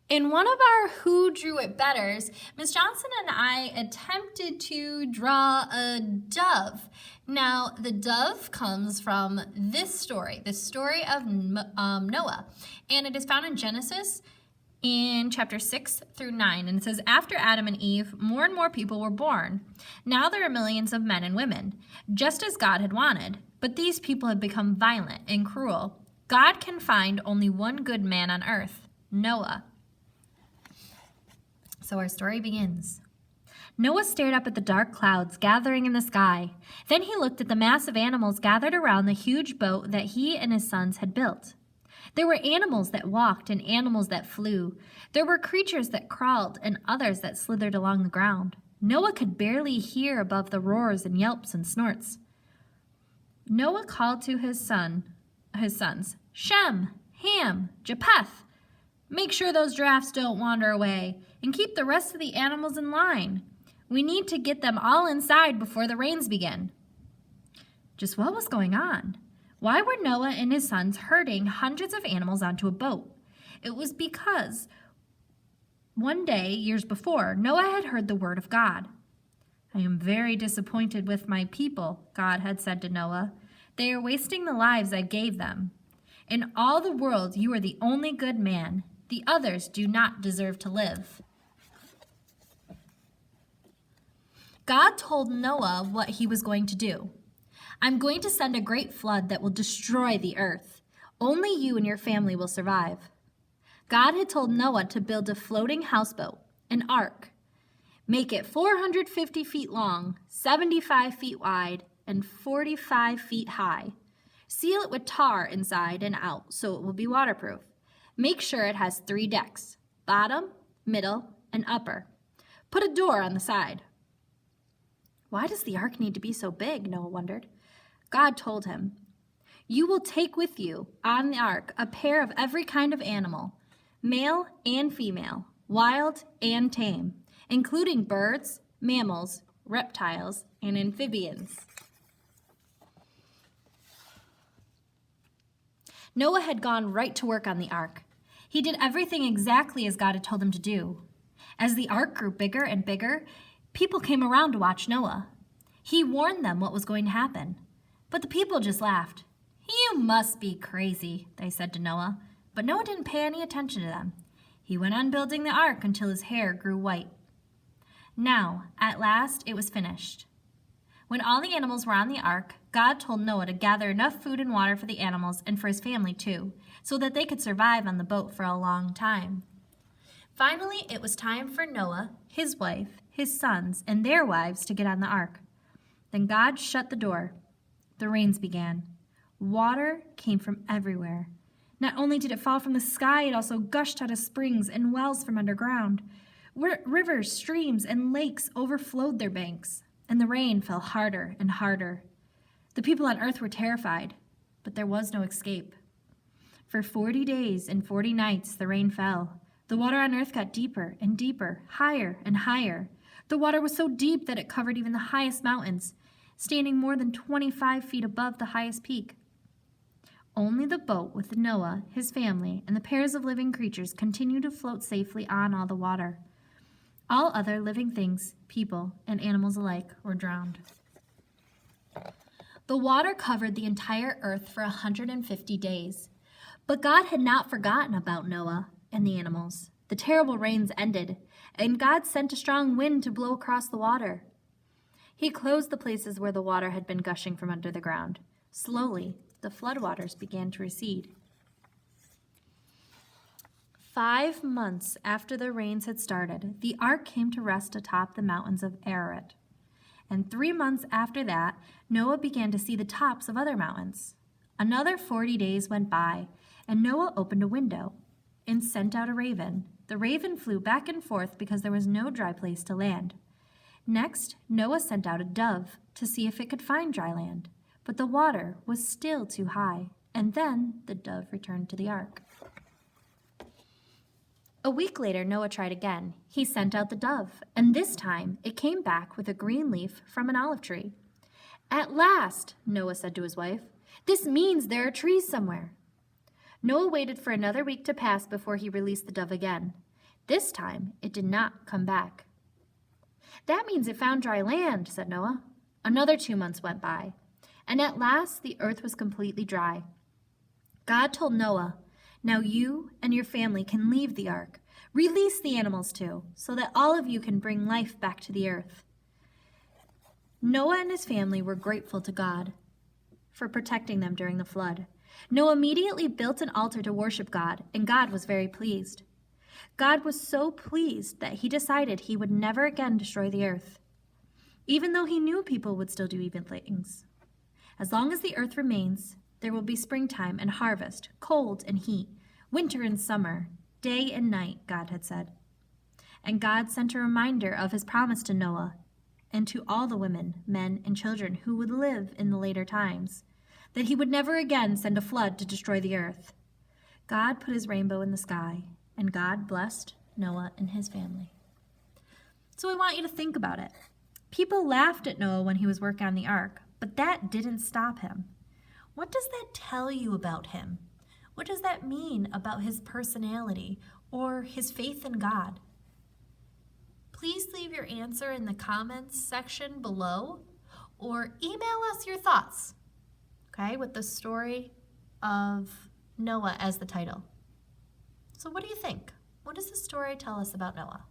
In one of our Who Drew It Betters, Miss Johnson and I attempted to draw a dove. Now, the dove comes from this story of Noah, and it is found in Genesis in chapter 6 through 9, and it says, after Adam and Eve, more and more people were born. Now there are millions of men and women, just as God had wanted, but these people have become violent and cruel. God can find only one good man on earth, Noah. So our story begins. Noah stared up at the dark clouds gathering in the sky. Then he looked at the mass of animals gathered around the huge boat that he and his sons had built. There were animals that walked and animals that flew. There were creatures that crawled and others that slithered along the ground. Noah could barely hear above the roars and yelps and snorts. Noah called to his sons, Shem, Ham, Japheth. Make sure those giraffes don't wander away, and keep the rest of the animals in line. We need to get them all inside before the rains begin. Just what was going on? Why were Noah and his sons herding hundreds of animals onto a boat? It was because one day, years before, Noah had heard the word of God. I am very disappointed with my people, God had said to Noah. They are wasting the lives I gave them. In all the world, you are the only good man. The others do not deserve to live. God told Noah what he was going to do. I'm going to send a great flood that will destroy the earth. Only you and your family will survive. God had told Noah to build a floating houseboat, an ark. Make it 450 feet long, 75 feet wide, and 45 feet high. Seal it with tar inside and out so it will be waterproof. Make sure it has 3 decks, bottom, middle, and upper. Put a door on the side. Why does the ark need to be so big? Noah wondered. God told him, you will take with you on the ark a pair of every kind of animal, male and female, wild and tame, including birds, mammals, reptiles, and amphibians. Noah had gone right to work on the ark. He did everything exactly as God had told him to do. As the ark grew bigger and bigger, people came around to watch Noah. He warned them what was going to happen, but the people just laughed. You must be crazy, they said to Noah, but Noah didn't pay any attention to them. He went on building the ark until his hair grew white. Now, at last, it was finished. When all the animals were on the ark, God told Noah to gather enough food and water for the animals and for his family too, so that they could survive on the boat for a long time. Finally, it was time for Noah, his wife, his sons, and their wives to get on the ark. Then God shut the door. The rains began. Water came from everywhere. Not only did it fall from the sky, it also gushed out of springs and wells from underground. Rivers, streams, and lakes overflowed their banks, and the rain fell harder and harder. The people on earth were terrified, but there was no escape. For 40 days and 40 nights the rain fell. The water on earth got deeper and deeper, higher and higher. The water was so deep that it covered even the highest mountains, standing more than 25 feet above the highest peak. Only the boat with Noah, his family, and the pairs of living creatures continued to float safely on all the water. All other living things, people, and animals alike, were drowned. The water covered the entire earth for 150 days. But God had not forgotten about Noah and the animals. The terrible rains ended, and God sent a strong wind to blow across the water. He closed the places where the water had been gushing from under the ground. Slowly, the floodwaters began to recede. 5 months after the rains had started, the ark came to rest atop the mountains of Ararat. And 3 months after that, Noah began to see the tops of other mountains. Another 40 days went by, and Noah opened a window and sent out a raven. The raven flew back and forth because there was no dry place to land. Next, Noah sent out a dove to see if it could find dry land, but the water was still too high, and then the dove returned to the ark. A week later, Noah tried again. He sent out the dove, and this time it came back with a green leaf from an olive tree. At last, Noah said to his wife, this means there are trees somewhere. Noah waited for another week to pass before he released the dove again. This time, it did not come back. "That means it found dry land," said Noah. Another 2 months went by, and at last the earth was completely dry. God told Noah, "Now you and your family can leave the ark. Release the animals too, so that all of you can bring life back to the earth." Noah and his family were grateful to God for protecting them during the flood. Noah immediately built an altar to worship God, and God was very pleased. God was so pleased that he decided he would never again destroy the earth, even though he knew people would still do evil things. As long as the earth remains, there will be springtime and harvest, cold and heat, winter and summer, day and night, God had said. And God sent a reminder of his promise to Noah and to all the women, men, and children who would live in the later times, that he would never again send a flood to destroy the earth. God put his rainbow in the sky, and God blessed Noah and his family. So I want you to think about it. People laughed at Noah when he was working on the ark, but that didn't stop him. What does that tell you about him? What does that mean about his personality or his faith in God? Please leave your answer in the comments section below or email us your thoughts, okay, with the story of Noah as the title. So what do you think? What does the story tell us about Noah?